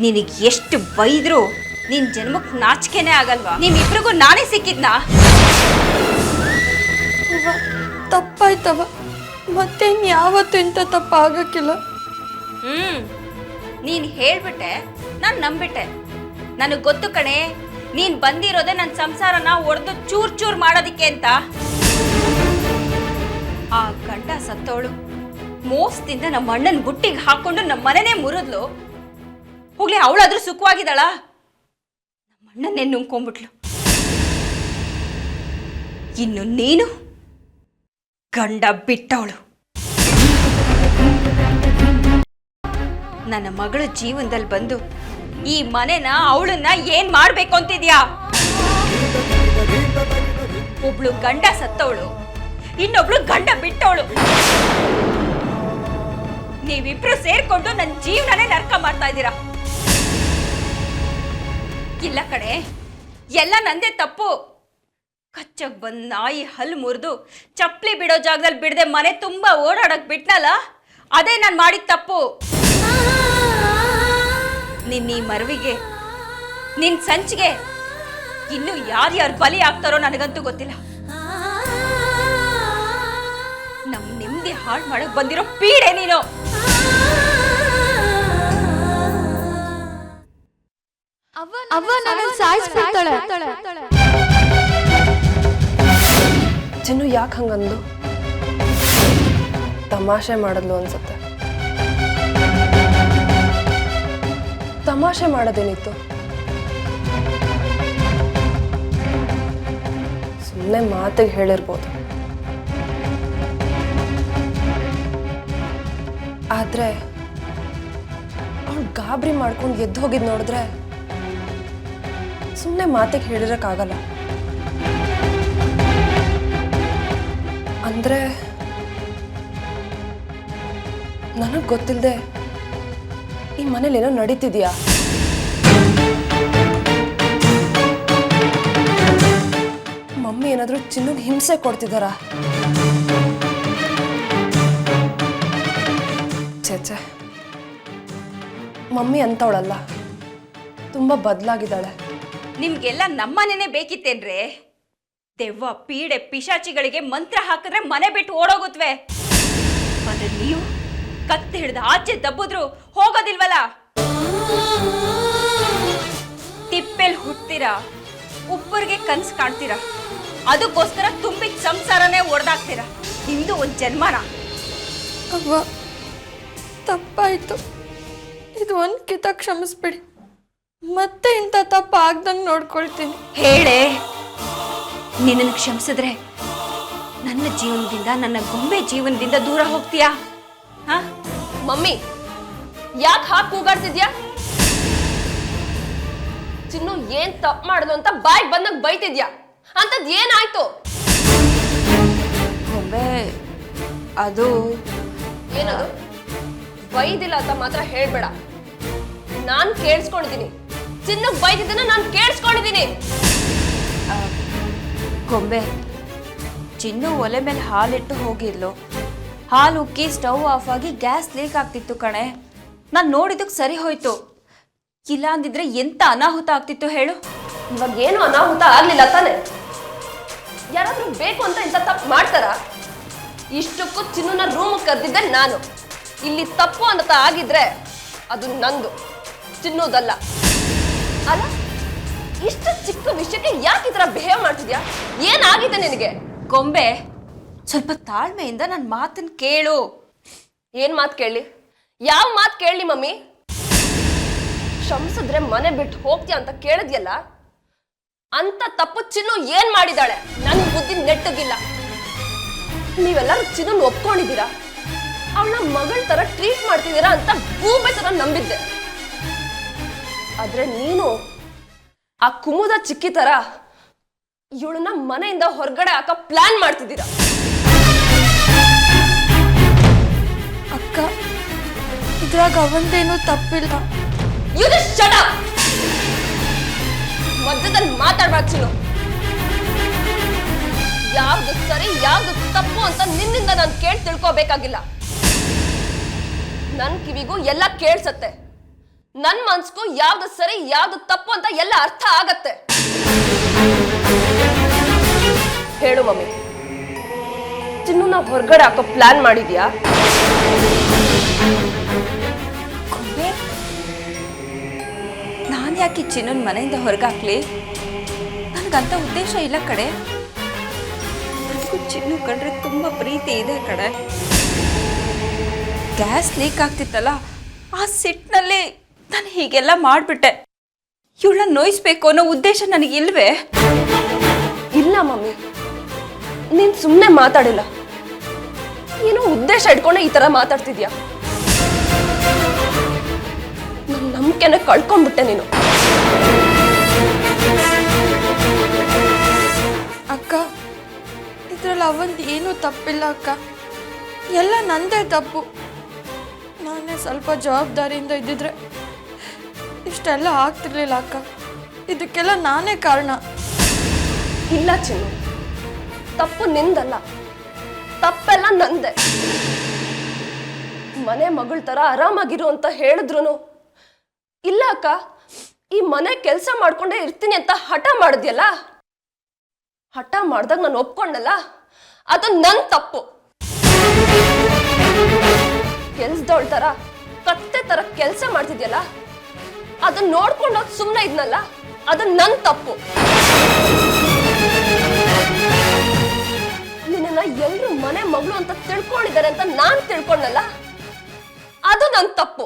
ನಿನಗೆ ಎಷ್ಟು ಬೈದ್ರು ನಿನ್ ಜನ್ಮಕ್ಕೆ ನಾಚಿಕೆನೇ ಆಗಲ್ವಾ? ನಿಮ್ಮಿಬ್ರಿಗೂ ನಾನೇ ಸಿಕ್ಕಿದ್ನಾ? ತಪ್ಪಾಯ್ತವ, ಮತ್ತೆ ಯಾವತ್ತೂ ಇಂಥ ತಪ್ಪ ಆಗಕ್ಕಿಲ್ಲ. ನೀನ್ ಹೇಳ್ಬಿಟ್ಟೆ, ನಾನು ನಂಬಿಟ್ಟೆ. ನನಗೆ ಗೊತ್ತು ಕಣೆ, ನೀನ್ ಬಂದಿರೋದೆ ನನ್ನ ಸಂಸಾರನ ಒಡೆದು ಚೂರ್ ಚೂರ್ ಮಾಡೋದಿಕ್ಕೆ ಅಂತ. ಆ ಗಂಡ ಸತ್ತವಳು ಮೋಸದಿಂದ ನಮ್ಮ ಅಣ್ಣನ ಬುಟ್ಟಿಗೆ ಹಾಕೊಂಡು ನಮ್ಮ ಮನೆನೇ ಮುರಿದ್ಲು. ಹೋಗ್ಲಿ, ಅವಳಾದ್ರೂ ಸುಖವಾಗಿದ್ದಾಳ? ನಮ್ಮ ಅಣ್ಣನ್ನೇ ನುಂಗ್ಕೊಂಡ್ಬಿಟ್ಲು. ಇನ್ನು ನೀನು ಗಂಡ ಬಿಟ್ಟವಳು. ನನ್ನ ಮಗಳ ಜೀವನದಲ್ಲಿ ಬಂದು ಈ ಮನೆನ ಅವಳನ್ನ ಏನ್ ಮಾಡ್ಬೇಕು ಅಂತಿದ್ಯಾ? ಒಬ್ಳು ಗಂಡ ಸತ್ತವಳು, ಇನ್ನೊಬ್ಳು ಗಂಡ ಬಿಟ್ಟವಳು. ನೀವಿಬ್ರು ಸೇರ್ಕೊಂಡು ನನ್ನ ಜೀವನನೇ ನರಕ ಮಾಡ್ತಾ ಇದ್ದೀರಾ. ಇಲ್ಲ ಕಣೆ, ಎಲ್ಲ ನಂದೇ ತಪ್ಪು. ಕಚ್ಚಕ್ ಬಂದ್ ನಾಯಿ ಹಲ್ಲು ಮುರಿದು ಚಪ್ಪಲಿ ಬಿಡೋ ಜಾಗದಲ್ಲಿ ಬಿಡದೆ ಮನೆ ತುಂಬಾ ಓಡಾಡಕ್ ಬಿಟ್ನಲ್ಲ, ಅದೇ ನಾನು ಮಾಡಿದ ತಪ್ಪು. ನಿನ್ನ ಈ ಮರವಿಗೆ, ನಿನ್ ಸಂಚಿಗೆ ಇನ್ನು ಯಾರ್ಯಾರು ಬಲಿ ಆಗ್ತಾರೋ ನನಗಂತೂ ಗೊತ್ತಿಲ್ಲ. ನಮ್ ನೆಮ್ಮದಿ ಹಾಳು ಮಾಡಕ್ ಬಂದಿರೋ ಪೀಡೆ ನೀನು. ಚಿನ್ನು ಯಾಕೆ ಹಂಗಂದು? ತಮಾಷೆ ಮಾಡಿದ್ಲು ಅನ್ಸುತ್ತೆ. ತಮಾಷೆ ಮಾಡೋದೇನಿತ್ತು? ಸುಮ್ಮನೆ ಮಾತಿಗೆ ಹೇಳಿರ್ಬೋದು. ಆದ್ರೆ ಅವಳು ಗಾಬರಿ ಮಾಡ್ಕೊಂಡು ಎದ್ದು ಹೋಗಿದ್ ನೋಡಿದ್ರೆ ಸುಮ್ಮನೆ ಮಾತಿಗೆ ಹೇಳಿರಕ್ಕಾಗಲ್ಲ. ಅಂದ್ರೆ ನನಗ್ ಗೊತ್ತಿಲ್ಲದೆ ಈ ಮನೇಲಿ ಏನೋ ನಡೀತಿದ್ಯಾ? ಮಮ್ಮಿ ಏನಾದ್ರೂ ಚಿನ್ನುಗೆ ಹಿಂಸೆ ಕೊಡ್ತಿದಾರ? ಛೇ, ಮಮ್ಮಿ ಅಂತವಳಲ್ಲ, ತುಂಬಾ ಬದಲಾಗಿದ್ದಾಳೆ. ನಿಮ್ಗೆಲ್ಲ ನಮ್ಮನೇನೆ ಬೇಕಿತ್ತೇನ್ರೆ? ದೆವ್ವ ಪೀಡೆ ಪಿಶಾಚಿಗಳಿಗೆ ಮಂತ್ರ ಹಾಕಿದ್ರೆ ಮನೆ ಬಿಟ್ಟು ಓಡೋಗುತ್ತವೆ. ಆದ್ರೆ ನೀವು ಕತ್ತೆ ಹಿಡ್ದು ಆಚೆ ದಬ್ಬಿದ್ರು ಹೋಗೋದಿಲ್ವಲ್ಲ. ತಿಪ್ಪೆಲ್ ಹುಟ್ತೀರಾ, ಉಪ್ಪರಿಗೆ ಕನ್ಸು ಕಾಣ್ತೀರಾ, ಅದಕ್ಕೋಸ್ಕರ ತುಂಬಿದ ಸಂಸಾರನೇ ಒಡೆದಾಕ್ತೀರಾ. ನಿಮ್ದು ಒಂದ್ ಜನ್ಮನ. ಅವ್ವ, ತಪ್ಪಾಯ್ತು. ಇದು ಒಂದ್ ಕಿತ ಕ್ಷಮಿಸ್ಬಿಡಿ. ಮತ್ತೆ ಇಂಥ ತಪ್ಪ ಆಗ್ದಂಗೆ ನೋಡ್ಕೊಳ್ತೀನಿ. ಹೇಳೆ, ನಿನ್ನನ್ನು ಕ್ಷಮಿಸಿದ್ರೆ ನನ್ನ ಜೀವನದಿಂದ, ನನ್ನ ಗೊಂಬೆ ಜೀವನದಿಂದ ದೂರ ಹೋಗ್ತೀಯಾ? ಮಮ್ಮಿ, ಯಾಕೆ ಹಾಕಿ ಕೂಗಾಡ್ತಿದ್ಯಾ? ಚಿನ್ನು ಏನ್ ತಪ್ಪು ಮಾಡಿದ್ಲು ಅಂತ ಬಾಯ್ ಬಂದಾಗ ಬೈತಿದ್ಯಾ? ಅಂತದ್ ಏನಾಯ್ತು? ಗೊಂಬೆ ಅದು ಏನದು? ಬೈದಿಲ್ಲ ಅಂತ ಮಾತ್ರ ಹೇಳ್ಬೇಡ. ನಾನ್ ಕೇಳಿಸ್ಕೊಂಡಿದ್ದೀನಿ. ಚಿನ್ನು ಬೈದಿದ್ದನ್ನ ನಾನು ಕೇಳಿಸ್ಕೊಂಡಿದ್ದೀನಿ. ಗೊಂಬೆ, ಚಿನ್ನು ಒಲೆ ಮೇಲೆ ಹಾಲಿಟ್ಟು ಹೋಗಿದ್ಲು. ಹಾಲು ಉಕ್ಕಿ ಸ್ಟವ್ ಆಫ್ ಆಗಿ ಗ್ಯಾಸ್ ಲೀಕ್ ಆಗ್ತಿತ್ತು ಕಣೆ. ನಾನು ನೋಡಿದಕ್ಕೆ ಸರಿ ಹೋಯ್ತು. ಇಲ್ಲ ಅಂದಿದ್ರೆ ಎಂತ ಅನಾಹುತ ಆಗ್ತಿತ್ತು ಹೇಳು. ಇವಾಗ ಏನು ಅನಾಹುತ ಆಗ್ಲಿಲ್ಲ ತಾನೆ? ಯಾರಾದ್ರೂ ಬೇಕು ಅಂತ ಇಂಥ ತಪ್ಪು ಮಾಡ್ತಾರ? ಇಷ್ಟಕ್ಕೂ ಚಿನ್ನೂನ ರೂಮ್ ಕರೆದಿದ್ದೆ ನಾನು. ಇಲ್ಲಿ ತಪ್ಪು ಅಂತ ಆಗಿದ್ರೆ ಅದು ನಂದು, ಚಿನ್ನೋದಲ್ಲ. ಅಲ್ಲ, ಇಷ್ಟು ಚಿಕ್ಕ ವಿಷಯಕ್ಕೆ ಯಾಕೆ ಈ ತರ ಬಿಹೇವ್ ಮಾಡ್ತಿದ್ಯಾ? ಏನಾಗಿದೆ ನಿನಗೆ? ಗೊಂಬೆ, ಸ್ವಲ್ಪ ತಾಳ್ಮೆಯಿಂದ ನನ್ನ ಮಾತನ್ನ ಕೇಳು. ಏನ್ ಮಾತು ಕೇಳಿ? ಯಾವ ಮಾತು ಕೇಳಿ ಮಮ್ಮಿ? ಕ್ಷಮಿಸಿದ್ರೆ ಮನೆ ಬಿಟ್ಟು ಹೋಗ್ತೀಯ ಅಂತ ಕೇಳಿದ್ಯಲ್ಲ, ಅಂತ ತಪ್ಪು ಚಿನ್ನು ಏನ್ ಮಾಡಿದಾಳೆ? ನನ್ ಬುದ್ಧಿ ನೆಟ್ಟಗಿಲ್ಲ. ನೀವೆಲ್ಲರೂ ಚಿನ್ನನ್ ಒಪ್ಕೊಂಡಿದ್ದೀರಾ, ಅವಳ ಮಗಳ ತರ ಟ್ರೀಟ್ ಮಾಡ್ತಿದ್ದೀರಾ ಅಂತ ಗೂಬೆ ತರ ನಂಬಿದ್ದೆ. ಆದ್ರೆ ನೀನು ಆ ಕುಮುದ ಚಿಕ್ಕಿ ತರ ಇವಳನ್ನ ಮನೆಯಿಂದ ಹೊರಗಡೆ ಹಾಕ ಪ್ಲಾನ್ ಮಾಡ್ತಿದ್ದೀರಾ. ಅಕ್ಕ, ಇದ್ರಾಗ ಅವಂದೇನೂ ತಪ್ಪಿಲ್ಲ. You just shut up! ಮಧ್ಯದಲ್ಲಿ ಮಾತಾಡ್ಬಾರ್ದು ಚಿನ್ನು. ಯಾವ್ದು ಸರಿ ಯಾವ್ದು ತಪ್ಪು ಅಂತ ನಿನ್ನಿಂದ ನಾನು ಕೇಳಿ ತಿಳ್ಕೋಬೇಕಾಗಿಲ್ಲ. ನನ್ ಕಿವಿಗೂ ಎಲ್ಲ ಕೇಳ್ಸತ್ತೆ, ನನ್ ಮನ್ಸ್ಗೂ ಯಾವ್ದು ಸರಿ ಯಾವ್ದು ತಪ್ಪು ಅಂತ ಎಲ್ಲ ಅರ್ಥ ಆಗತ್ತೆ. ಹೇಳು ಮಮ್ಮಿ, ಚಿನ್ನು ಹೊರಗಡೆ ಹಾಕೋ ಪ್ಲಾನ್ ಮಾಡಿದ್ಯಾ? ನಾನು ಯಾಕೆ ಚಿನ್ನನ್ ಮನೆಯಿಂದ ಹೊರಗಾಕ್ಲಿ? ನನಗಂತ ಉದ್ದೇಶ ಇಲ್ಲ ಕಡೆ. ನನಗೂ ಚಿನ್ನು ಕಂಡ್ರೆ ತುಂಬಾ ಪ್ರೀತಿ ಇದೆ ಕಡೆ. ಗ್ಯಾಸ್ ಲೀಕ್ ಆಗ್ತಿತ್ತಲ್ಲ, ಆ ಸಿಟ್ನಲ್ಲಿ ನಾನು ಹೀಗೆಲ್ಲ ಮಾಡ್ಬಿಟ್ಟೆ. ಇವಳನ್ನ ನೋಯಿಸ್ಬೇಕು ಅನ್ನೋ ಉದ್ದೇಶ ನನಗಿಲ್ವೇ? ಇಲ್ಲ ಮಮ್ಮಿ, ನೀನ್ ಸುಮ್ಮನೆ ಮಾತಾಡಿಲ್ಲ, ಏನೋ ಉದ್ದೇಶ ಇಟ್ಕೊಂಡೆ ಈ ತರ ಮಾತಾಡ್ತಿದ್ಯಾ. ನನ್ನ ನಂಬಿಕೆನ ಕಳ್ಕೊಂಡ್ಬಿಟ್ಟೆ ನೀನು. ಅಕ್ಕ, ಇದ್ರಲ್ಲಿ ಅವಂದು ಏನೂ ತಪ್ಪಿಲ್ಲ ಅಕ್ಕ. ಎಲ್ಲ ನಂದೇ ತಪ್ಪು. ನಾನೇ ಸ್ವಲ್ಪ ಜವಾಬ್ದಾರಿಯಿಂದ ಇದ್ದಿದ್ರೆ ಇಷ್ಟೆಲ್ಲ ಆಗ್ತಿರ್ಲಿಲ್ಲ ಅಕ್ಕ. ಇದಕ್ಕೆಲ್ಲ ನಾನೇ ಕಾರಣ. ಇಲ್ಲ ಚಿನ್ನು, ತಪ್ಪು ನಿಂದಲ್ಲ, ತಪ್ಪೆಲ್ಲ ನಂದೆ. ಮನೆ ಮಗಳ ತರ ಆರಾಮಾಗಿರು ಅಂತ ಹೇಳಿದ್ರು ಇಲ್ಲ ಅಕ್ಕ, ಈ ಮನೆ ಕೆಲಸ ಮಾಡ್ಕೊಂಡೇ ಇರ್ತೀನಿ ಅಂತ ಹಠ ಮಾಡಿದ್ಯಲ್ಲ, ಹಠ ಮಾಡ್ದಾಗ ನಾನು ಒಪ್ಕೊಂಡಲ್ಲ, ಅದು ನನ್ ತಪ್ಪು. ಕೆಲ್ಸದವಳ ತರ ಕತ್ತೆ ತರ ಕೆಲಸ ಮಾಡ್ತಿದ್ಯಲ್ಲ, ಅದನ್ನ ನೋಡ್ಕೊಂಡೋಗ್ ಸುಮ್ಮನೆ ಇದ್ನಲ್ಲ, ಅದು ನನ್ ತಪ್ಪು. ನಿನ್ನ ಎಲ್ರು ಮನೆ ಮಗಳು ಅಂತ ತಿಳ್ಕೊಂಡಿದ್ದಾರೆ ಅಂತ ನಾನ್ ತಿಳ್ಕೊಂಡಲ್ಲ, ಅದು ನನ್ ತಪ್ಪು.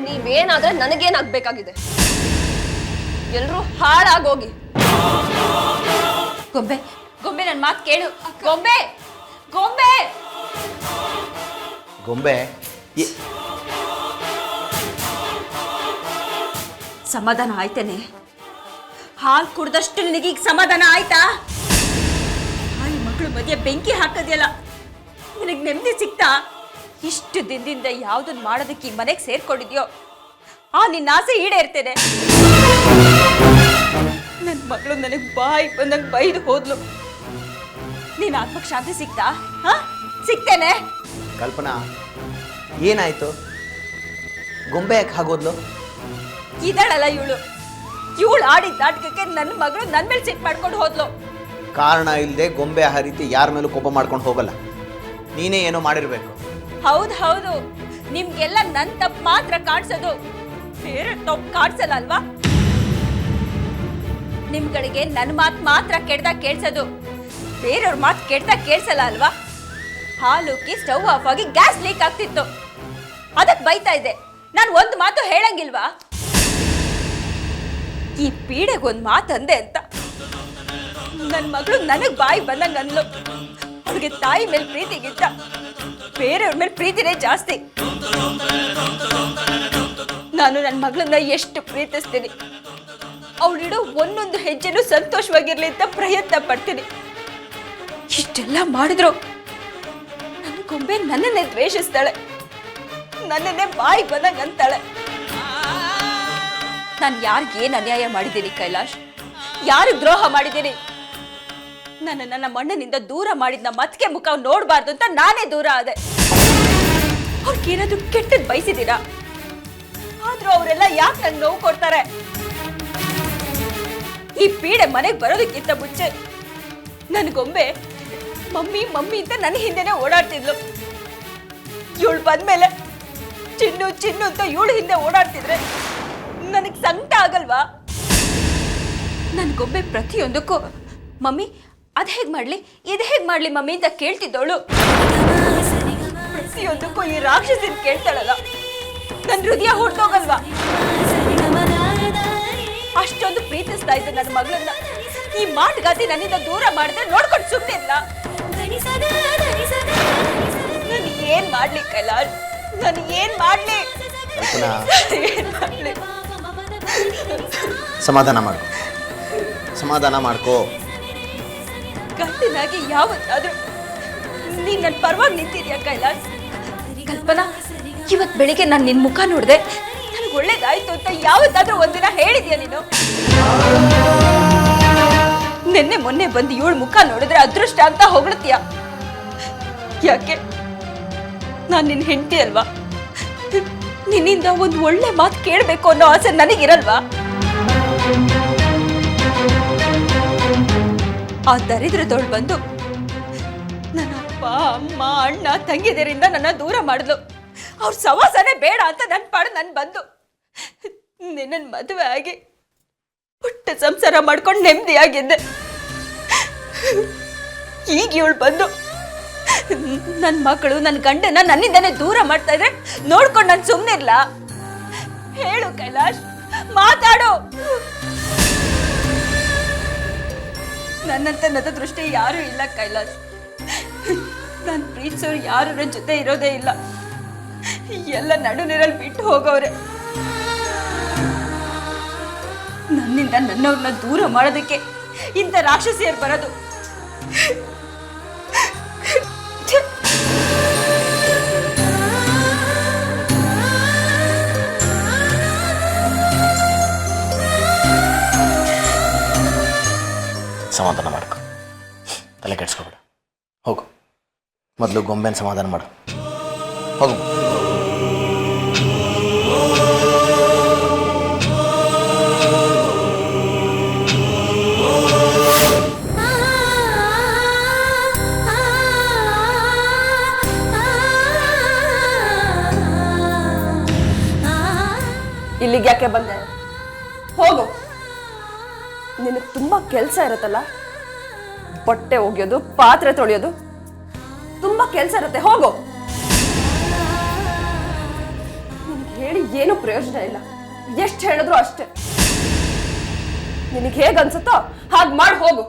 ನೀವೇನಾದ್ರೆ ನನಗೇನಾಗ್ಬೇಕಾಗಿದೆ? ಎಲ್ರು ಹಾಳಾಗೋಗಿ. ಗೊಂಬೆ ಗೊಂಬೆ, ನನ್ನ ಮಾತು ಕೇಳು. ಗೊಂಬೆ ಗೊಂಬೆ ಗೊಂಬೆ ಸಮಾಧಾನ ಆಯ್ತೇನೆ? ಹಾಲು ಕುಡ್ದಷ್ಟು ನಿನಗೀಗ ಸಮಾಧಾನ ಆಯ್ತಾ? ಹಾಯಿ ಮಕ್ಕಳು ಮಧ್ಯೆ ಬೆಂಕಿ ಹಾಕೋದ್ಯಲ್ಲ, ನಿನಗೆ ನೆಮ್ಮದಿ ಸಿಕ್ತಾ? ಇಷ್ಟು ದಿನದಿಂದ ಯಾವುದನ್ನ ಮಾಡೋದಕ್ಕೆ ಈ ಮನೆಗೆ ಸೇರ್ಕೊಂಡಿದ್ಯೋ ಆ ನಿನ್ನ ಆಸೆ ಈಡೇರ್ತೇನೆ. ನನ್ನ ಮಗಳು ನನಗೆ ಬಾಯಿ ಬಂದಂಗೆ ಬೈದು ಹೋದ್ಲು. ನೀನ್ ಆತ್ಮಕ್ಕೆ ಶಾಂತಿ ಸಿಕ್ತಾ? ಸಿಕ್ತೇನೆ. ಕಲ್ಪನಾ, ಏನಾಯ್ತು? ಗೊಂಬೆ ಯಾಕೆ ಹಾಗೋದ್ಲು? ಇದಳಲ್ಲ ಇವಳು ಆಡಿದ ನಾಟಕಕ್ಕೆ ನನ್ನ ಮಗಳು ನನ್ನ ಮೇಲೆ ಸಿಟ್ಟು ಮಾಡ್ಕೊಂಡು ಹೋದ್ಲು. ಕಾರಣ ಇಲ್ಲದೆ ಗೊಂಬೆ ಆ ರೀತಿ ಯಾರ ಮೇಲೂ ಕೋಪ ಮಾಡ್ಕೊಂಡು ಹೋಗಲ್ಲ. ನೀನೇ ಏನೋ ಮಾಡಿರ್ಬೇಕು. ಹೌದು, ನಿಮ್ಗೆಲ್ಲ ನನ್ನ ತಪ್ಪು ಮಾತ್ರ ಕಾಣಿಸೋದು, ಬೇರೆ ತಪ್ಪು ಕಾಣಿಸಲ್ಲ ಅಲ್ವಾ? ನಿಮ್ಗಳಿಗೆ ನನ್ನ ಮಾತು ಮಾತ್ರ ಕೆಡ್ದಾಗ ಕೇಳಿಸೋದು, ಬೇರೆಯವ್ರ ಮಾತು ಕೆಡ್ದಾಗ ಕೇಳಿಸಲ್ಲ ಅಲ್ವಾ? ಹಾಲುಕ್ಕಿ ಸ್ಟವ್ ಆಫ್ ಆಗಿ ಗ್ಯಾಸ್ ಲೀಕ್ ಆಗ್ತಿತ್ತು, ಅದಕ್ಕೆ ಬೈತಾ ಇದ್ದೆ. ನಾನು ಒಂದು ಮಾತು ಹೇಳಂಗಿಲ್ವಾ? ಈ ಪೀಡೆಗೊಂದು ಮಾತು ಅಂದೆ ಅಂತ ನನ್ನ ಮಗಳು ನನಗೆ ಬಾಯಿ ಬಂದಂಗ ಅನ್ಲು. ಅವ್ರಿಗೆ ತಾಯಿ ಮೇಲೆ ಪ್ರೀತಿಗಿಂತ ಬೇರೆಯವ್ರ ಮೇಲೆ ಪ್ರೀತಿನೇ ಜಾಸ್ತಿ. ನಾನು ನನ್ನ ಮಗಳನ್ನ ಎಷ್ಟು ಪ್ರೀತಿಸ್ತೀನಿ, ಅವಳಿಡೋ ಒಂದೊಂದು ಹೆಜ್ಜೆನೂ ಸಂತೋಷವಾಗಿರ್ಲಿ ಅಂತ ಪ್ರಯತ್ನ ಪಡ್ತೀನಿ. ಇಷ್ಟೆಲ್ಲ ಮಾಡಿದ್ರು ನನ್ನ ಗೊಂಬೆ ನನ್ನನ್ನೇ ದ್ವೇಷಿಸ್ತಾಳೆ, ನನ್ನನ್ನೇ ಬಾಯಿ ಬಂದಂಗ ಅಂತಾಳೆ. ನಾನು ಯಾರಿಗೇನು ಅನ್ಯಾಯ ಮಾಡಿದ್ದೀನಿ ಕೈಲಾಶ್? ಯಾರು ದ್ರೋಹ ಮಾಡಿದ್ದೀನಿ? ನನ್ನ ಮಣ್ಣನಿಂದ ದೂರ ಮಾಡಿದ ನಮ್ಮ ಅತ್ತಿಗೆ ಮುಖ ನೋಡಬಾರ್ದು ಅಂತ ನಾನೇ ದೂರ ಆದೆ. ಅವ್ರಿಗೇನಾದ್ರು ಕೆಟ್ಟದ್ ಬಯಸಿದ್ದೀರಾ? ಆದ್ರೂ ಅವರೆಲ್ಲ ಯಾಕೆ ನಂಗೆ ನೋವು ಕೊಡ್ತಾರೆ? ಈ ಪೀಡೆ ಮನೆಗೆ ಬರೋದಕ್ಕಿಂತ ಮುಂಚೆ ನನ್ನ ಗೊಂಬೆ ಮಮ್ಮಿ ಮಮ್ಮಿ ಅಂತ ನನ್ನ ಹಿಂದೆನೆ ಓಡಾಡ್ತಿದ್ಲು. ಇವಳು ಬಂದ್ಮೇಲೆ ಚಿನ್ನು ಚಿನ್ನು ಅಂತ ಇವಳು ಹಿಂದೆ ಓಡಾಡ್ತಿದ್ರೆ ನನಗೆ ಸಂಕಟ ಆಗಲ್ವಾ? ನನ್ನ ಗೊಂಬೆ ಪ್ರತಿಯೊಂದಕ್ಕೂ ಮಮ್ಮಿ ಅದ್ ಹೇಗ್ ಮಾಡ್ಲಿ, ಇದು ಹೇಗ್ ಮಾಡ್ಲಿ ಮಮ್ಮಿ ಅಂತ ಕೇಳ್ತಿದ್ದವಳು. ಪ್ರತಿಯೊಂದಕ್ಕೂ ಈ ರಾಕ್ಷಸಿನ ಕೇಳ್ತಾಳಲ್ಲ, ನನ್ನ ಹೃದಯ ಹೊರಟೋಗಲ್ವಾ? ಅಷ್ಟೊಂದು ಪ್ರೀತಿಸ್ತಾ ಇದ್ದೆ ನನ್ನ ಮಗಳನ್ನ. ಈ ಮಾಟಗಾತಿ ನನ್ನಿಂದ ದೂರ ಮಾಡಿದ್ರೆ ನೋಡ್ಕೊಂಡು ಸುಮ್ಮನೆ ಇಲ್ಲ. ನಾನು ಏನ್ ಮಾಡ್ಲಿ ಕೈಲಾಶ್? ನಾನು ಏನ್ ಮಾಡ್ಲಿ? ಏನ್ ಮಾಡ್ಲಿ? ಸಮಾಧಾನ ಮಾಡ್ಕೋ. ಗಂಡನಾಗಿ ಯಾವತ್ತಾದ್ರೂ ನೀನ್ ನನ್ನ ಪರವಾಗಿ ನಿಂತಿದ್ಯಾ ಕೈಲಾಶ್? ಕಲ್ಪನಾ, ಇವತ್ ಬೆಳಿಗ್ಗೆ ನಾನು ನಿನ್ ಮುಖ ನೋಡ್ದೆ, ನನಗೆ ನನಗೆ ಒಳ್ಳೇದಾಯ್ತು ಅಂತ ಯಾವತ್ತಾದ್ರೂ ಒಂದಿನ ಹೇಳಿದ್ಯಾ ನೀನು? ನಿನ್ನೆ ಮೊನ್ನೆ ಬಂದು ಇವಳ ಮುಖ ನೋಡಿದ್ರೆ ಅದೃಷ್ಟ ಅಂತ ಹೊಗಳ್ತೀಯ. ಯಾಕೆ? ನಾನು ನಿನ್ನ ಹೆಂಡತಿ ಅಲ್ವಾ? ನಿನ್ನಿಂದ ಒಂದು ಒಳ್ಳೆ ಮಾತು ಕೇಳಬೇಕು ಅನ್ನೋ ಆಸೆ ನನಗಿರಲ್ವಾ? ಆ ದರಿದ್ರದವಳು ಬಂದು ನನ್ನ ಅಪ್ಪ ಅಮ್ಮ ಅಣ್ಣ ತಂಗಿದರಿಂದ ನನ್ನ ದೂರ ಮಾಡಿದ್ಲು. ಅವ್ರ ಸವಾಸನೆ ಬೇಡ ಅಂತ ನನ್ನ ಪಾಡು ನನ್ ಬಂದು ನಿನ್ನ ಮದುವೆ ಆಗಿ ಪುಟ್ಟ ಸಂಸಾರ ಮಾಡ್ಕೊಂಡು ನೆಮ್ಮದಿಯಾಗಿದ್ದೆ. ಈಗ ಇವಳು ಬಂದು ನನ್ನ ಮಕ್ಕಳು ನನ್ನ ಗಂಡನ ನನ್ನಿಂದನೇ ದೂರ ಮಾಡ್ತಾ ಇದ್ರೆ ನೋಡ್ಕೊಂಡು ನಾನು ಸುಮ್ಮನೆ ಇರ್ಲ? ಹೇಳು ಕೈಲಾಶ್, ಮಾತಾಡು. ನನ್ನಂತ ನದ ದೃಷ್ಟಿ ಯಾರೂ ಇಲ್ಲ ಕೈಲಾಶ್. ನಾನು ಪ್ರೀತಿಸೋರು ಯಾರು ನನ್ನ ಜೊತೆ ಇರೋದೇ ಇಲ್ಲ. ಎಲ್ಲ ನಡು ನೀರಲ್ಲಿ ಬಿಟ್ಟು ಹೋಗೋರೆ. ನನ್ನಿಂದ ನನ್ನವ್ರನ್ನ ದೂರ ಮಾಡೋದಕ್ಕೆ ಇಂಥ ರಾಕ್ಷಸಿಯರು ಬರೋದು. ಸಮಾಧಾನ ಮಾಡ್ಕೊ, ತಲೆ ಕೆಡ್ಸ್ಕೊಬೇಡ. ಹೋಗು, ಮೊದಲು ಗೊಂಬೆನ ಸಮಾಧಾನ ಮಾಡು. ಹೋಗು. ಇಲ್ಲಿಗೆ ಯಾಕೆ ಬಂದೆ? ಹೋಗು. ನಿನಗೆ ತುಂಬಾ ಕೆಲಸ ಇರುತ್ತಲ್ಲ, ಬಟ್ಟೆ ಒಗೆಯೋದು, ಪಾತ್ರೆ ತೊಳೆಯೋದು, ತುಂಬಾ ಕೆಲಸ ಇರುತ್ತೆ. ಹೋಗು. ನಿನಗೆ ಹೇಳಿ ಏನು ಪ್ರಯೋಜನ ಇಲ್ಲ. ಎಷ್ಟು ಹೇಳಿದ್ರು ಅಷ್ಟೇ. ನಿನಗೆ ಹೇಗೆ ಅನ್ಸುತ್ತೋ ಹಾಗೆ ಮಾಡಿ ಹೋಗು.